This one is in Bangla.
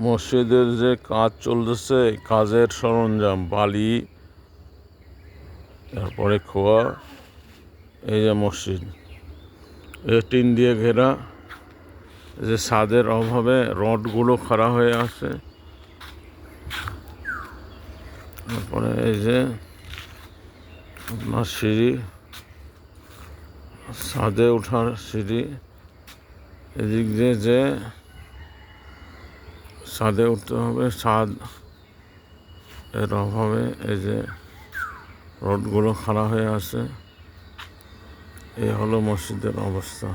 মসজিদের যে কাজ চলতেছে, কাজের সরঞ্জাম, বালি, তারপরে খোয়া। এই যে মসজিদ, টিন দিয়ে ঘেরা। যে ছাদের অভাবে রডগুলো খাড়া হয়ে আছে। তারপরে এই যে আপনার সিঁড়ি, ছাদে ওঠার সিঁড়ি। এদিক দিয়ে যে ছাদে উঠতে হবে, ছাদ এর অভাবে এই যে রডগুলো খাড়া হয়ে আছে। এই হলো মসজিদের অবস্থা।